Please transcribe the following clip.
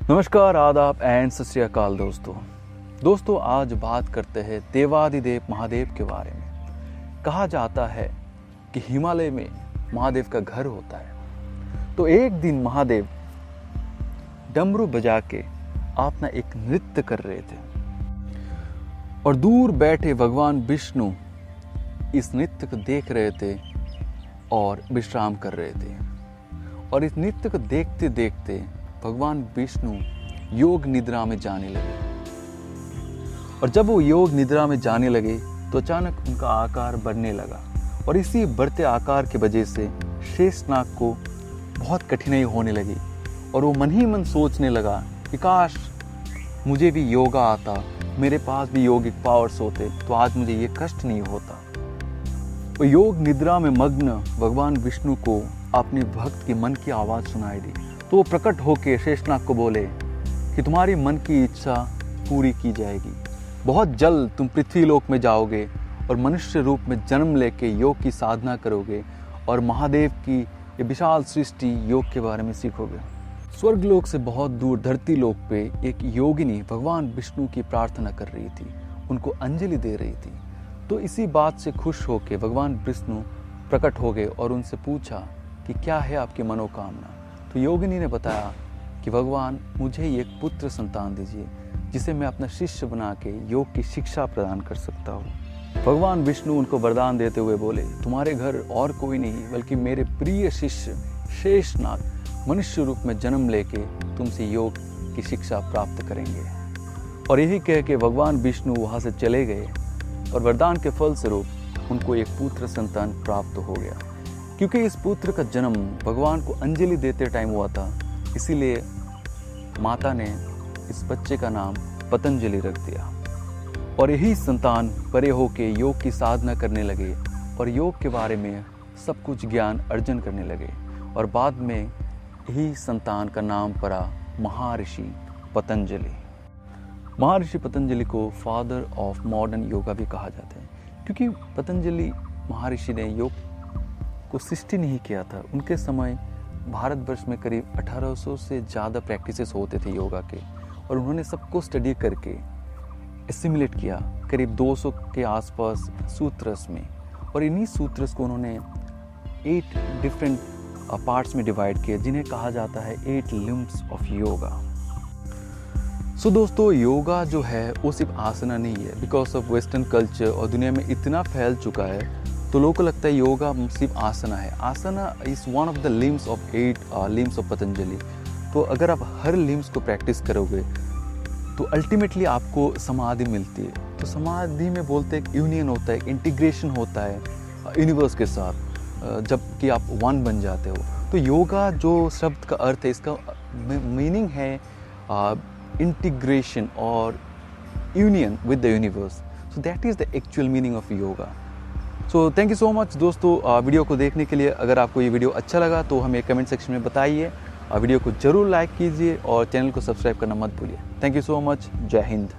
नमस्कार, आदाब एंड सत श्री अकाल दोस्तों आज बात करते हैं देवादिदेव महादेव के बारे में। कहा जाता है कि हिमालय में महादेव का घर होता है। तो एक दिन महादेव डमरू बजा के अपना एक नृत्य कर रहे थे और दूर बैठे भगवान विष्णु इस नृत्य को देख रहे थे और विश्राम कर रहे थे। और इस नृत्य को देखते देखते भगवान विष्णु योग निद्रा में जाने लगे। और जब वो योग निद्रा में जाने लगे तो अचानक उनका आकार बढ़ने लगा और इसी बढ़ते आकार की वजह से शेषनाग को बहुत कठिनाई होने लगी। और वो मन ही मन सोचने लगा कि काश मुझे भी योगा आता, मेरे पास भी योगिक पावर्स होते तो आज मुझे ये कष्ट नहीं होता। वो योग निद्रा में मग्न भगवान विष्णु को अपने भक्त के मन की आवाज़ सुनाई दी। तो वो प्रकट होकर शेषनाग को बोले कि तुम्हारी मन की इच्छा पूरी की जाएगी। बहुत जल्द तुम पृथ्वी लोक में जाओगे और मनुष्य रूप में जन्म लेके योग की साधना करोगे और महादेव की ये विशाल सृष्टि योग के बारे में सीखोगे। स्वर्ग लोक से बहुत दूर धरती लोक पे एक योगिनी भगवान विष्णु की प्रार्थना कर रही थी, उनको अंजलि दे रही थी। तो इसी बात से खुश होकर भगवान विष्णु प्रकट हो गए और उनसे पूछा कि क्या है आपकी मनोकामना। तो योगिनी ने बताया कि भगवान मुझे एक पुत्र संतान दीजिए जिसे मैं अपना शिष्य बना के योग की शिक्षा प्रदान कर सकता हूँ। भगवान विष्णु उनको वरदान देते हुए बोले, तुम्हारे घर और कोई नहीं बल्कि मेरे प्रिय शिष्य शेषनाग मनुष्य रूप में जन्म लेके तुमसे योग की शिक्षा प्राप्त करेंगे। और यही कह के भगवान विष्णु वहाँ से चले गए और वरदान के फलस्वरूप उनको एक पुत्र संतान प्राप्त हो गया। क्योंकि इस पुत्र का जन्म भगवान को अंजलि देते टाइम हुआ था, इसीलिए माता ने इस बच्चे का नाम पतंजलि रख दिया। और यही संतान बड़े होके योग की साधना करने लगे और योग के बारे में सब कुछ ज्ञान अर्जन करने लगे। और बाद में यही संतान का नाम पड़ा महर्षि पतंजलि। महर्षि पतंजलि को फादर ऑफ मॉडर्न योगा भी कहा जाता है, क्योंकि पतंजलि महर्षि ने योग को सृष्टि नहीं किया था। उनके समय भारतवर्ष में करीब 1800 से ज़्यादा प्रैक्टिसेस होते थे योगा के और उन्होंने सबको स्टडी करके एसिमुलेट किया करीब 200 के आसपास सूत्रस में। और इन्हीं सूत्रस को उन्होंने 8 डिफरेंट पार्ट्स में डिवाइड किया जिन्हें कहा जाता है 8 लिम्ब्स ऑफ योगा। सो दोस्तों, योगा जो है वो सिर्फ आसना नहीं है। बिकॉज ऑफ वेस्टर्न कल्चर और दुनिया में इतना फैल चुका है तो लोगों को लगता है योगा सिर्फ आसना है। Asana is one of the limbs of 8 limbs of Patanjali. तो अगर आप हर लिम्स को प्रैक्टिस करोगे तो अल्टीमेटली आपको समाधि मिलती है। तो समाधि में बोलते हैं यूनियन होता है, इंटीग्रेशन होता है यूनिवर्स के साथ, जबकि आप वन बन जाते हो। तो योगा जो शब्द का अर्थ है, इसका मीनिंग है इंटीग्रेशन और union with the universe. So that is the actual meaning of yoga. So thank you so much दोस्तों वीडियो को देखने के लिए। अगर आपको ये वीडियो अच्छा लगा तो हमें कमेंट सेक्शन में बताइए। वीडियो को जरूर लाइक कीजिए और चैनल को सब्सक्राइब करना मत भूलिए। Thank you so much. जय हिंद।